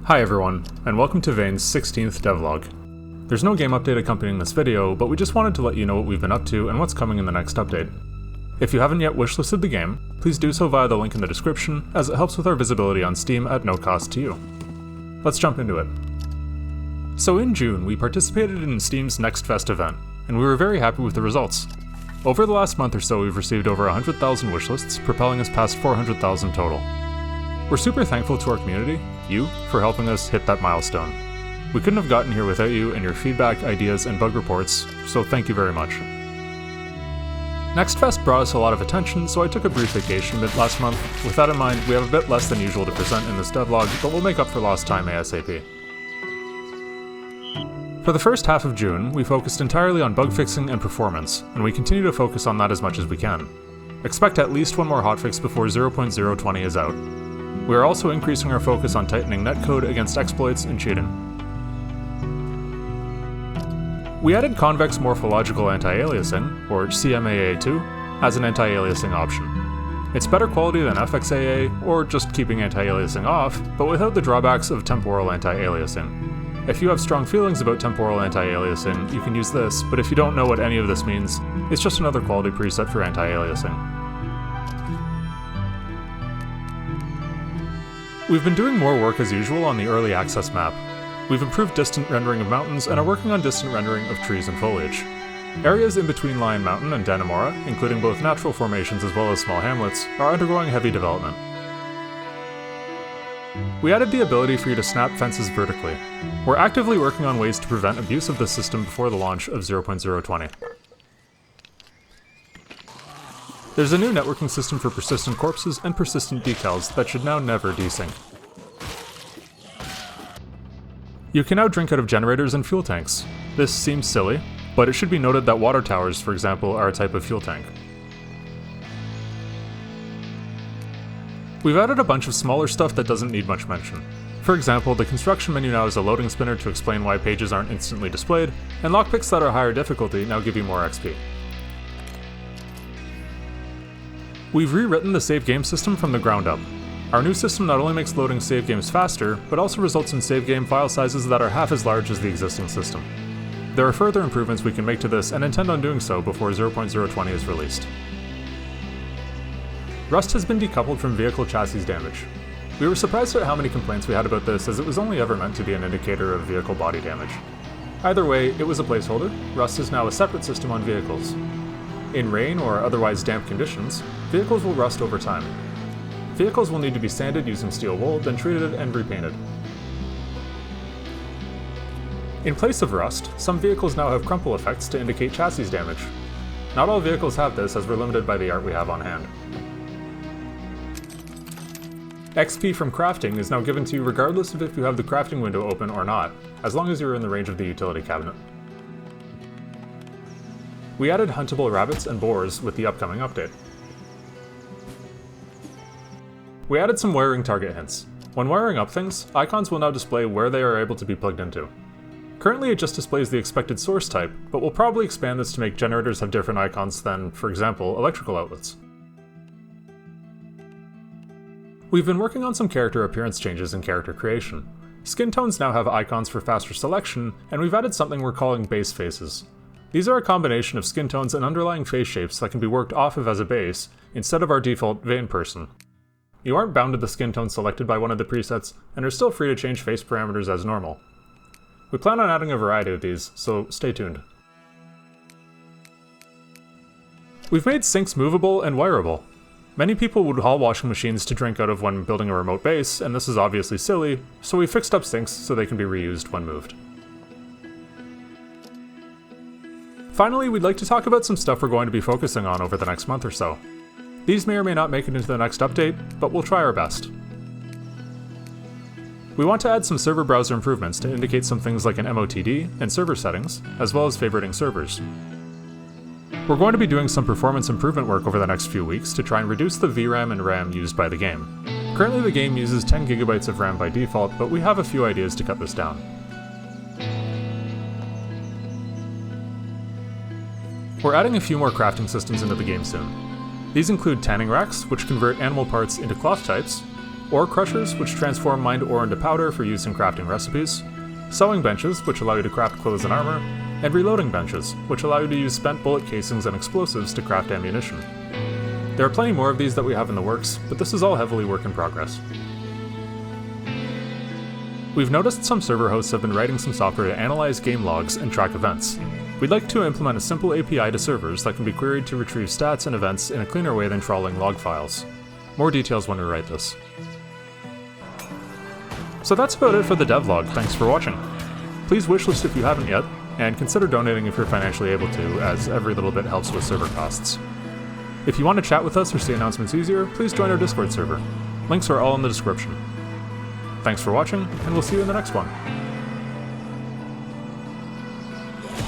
Hi everyone, and welcome to Vane's 16th devlog. There's no game update accompanying this video, but we just wanted to let you know what we've been up to and what's coming in the next update. If you haven't yet wishlisted the game, please do so via the link in the description, as it helps with our visibility on Steam at no cost to you. Let's jump into it. So in June, we participated in Steam's Next Fest event, and we were very happy with the results. Over the last month or so, we've received over 100,000 wishlists, propelling us past 400,000 total. We're super thankful to our community, you, for helping us hit that milestone. We couldn't have gotten here without you and your feedback, ideas, and bug reports, so thank you very much. Next Fest brought us a lot of attention, so I took a brief vacation mid last month. With that in mind, we have a bit less than usual to present in this devlog, but we'll make up for lost time ASAP. For the first half of June, we focused entirely on bug fixing and performance, and we continue to focus on that as much as we can. Expect at least one more hotfix before 0.020 is out. We are also increasing our focus on tightening netcode against exploits and cheating. We added convex morphological anti-aliasing, or CMAA2, as an anti-aliasing option. It's better quality than FXAA, or just keeping anti-aliasing off, but without the drawbacks of temporal anti-aliasing. If you have strong feelings about temporal anti-aliasing, you can use this, but if you don't know what any of this means, it's just another quality preset for anti-aliasing. We've been doing more work as usual on the early access map. We've improved distant rendering of mountains and are working on distant rendering of trees and foliage. Areas in between Lion Mountain and Dannemora, including both natural formations as well as small hamlets, are undergoing heavy development. We added the ability for you to snap fences vertically. We're actively working on ways to prevent abuse of this system before the launch of 0.020. There's a new networking system for persistent corpses and persistent decals that should now never desync. You can now drink out of generators and fuel tanks. This seems silly, but it should be noted that water towers, for example, are a type of fuel tank. We've added a bunch of smaller stuff that doesn't need much mention. For example, the construction menu now has a loading spinner to explain why pages aren't instantly displayed, and lockpicks that are higher difficulty now give you more XP. We've rewritten the save game system from the ground up. Our new system not only makes loading save games faster, but also results in save game file sizes that are half as large as the existing system. There are further improvements we can make to this and intend on doing so before 0.020 is released. Rust has been decoupled from vehicle chassis damage. We were surprised at how many complaints we had about this, as it was only ever meant to be an indicator of vehicle body damage. Either way, it was a placeholder. Rust is now a separate system on vehicles. In rain or otherwise damp conditions, vehicles will rust over time. Vehicles will need to be sanded using steel wool, then treated and repainted. In place of rust, some vehicles now have crumple effects to indicate chassis damage. Not all vehicles have this, as we're limited by the art we have on hand. XP from crafting is now given to you regardless of if you have the crafting window open or not, as long as you're in the range of the utility cabinet. We added huntable rabbits and boars with the upcoming update. We added some wiring target hints. When wiring up things, icons will now display where they are able to be plugged into. Currently it just displays the expected source type, but we'll probably expand this to make generators have different icons than, for example, electrical outlets. We've been working on some character appearance changes in character creation. Skin tones now have icons for faster selection, and we've added something we're calling base faces. These are a combination of skin tones and underlying face shapes that can be worked off of as a base, instead of our default Vane person. You aren't bound to the skin tone selected by one of the presets, and are still free to change face parameters as normal. We plan on adding a variety of these, so stay tuned. We've made sinks movable and wireable. Many people would haul washing machines to drink out of when building a remote base, and this is obviously silly, so we fixed up sinks so they can be reused when moved. Finally, we'd like to talk about some stuff we're going to be focusing on over the next month or so. These may or may not make it into the next update, but we'll try our best. We want to add some server browser improvements to indicate some things like an MOTD and server settings, as well as favoriting servers. We're going to be doing some performance improvement work over the next few weeks to try and reduce the VRAM and RAM used by the game. Currently the game uses 10 GB of RAM by default, but we have a few ideas to cut this down. We're adding a few more crafting systems into the game soon. These include tanning racks, which convert animal parts into cloth types, ore crushers, which transform mined ore into powder for use in crafting recipes, sewing benches, which allow you to craft clothes and armor, and reloading benches, which allow you to use spent bullet casings and explosives to craft ammunition. There are plenty more of these that we have in the works, but this is all heavily work in progress. We've noticed some server hosts have been writing some software to analyze game logs and track events. We'd like to implement a simple API to servers that can be queried to retrieve stats and events in a cleaner way than trawling log files. More details when we write this. So that's about it for the devlog, thanks for watching. Please wishlist if you haven't yet, and consider donating if you're financially able to, as every little bit helps with server costs. If you want to chat with us or see announcements easier, please join our Discord server. Links are all in the description. Thanks for watching, and we'll see you in the next one.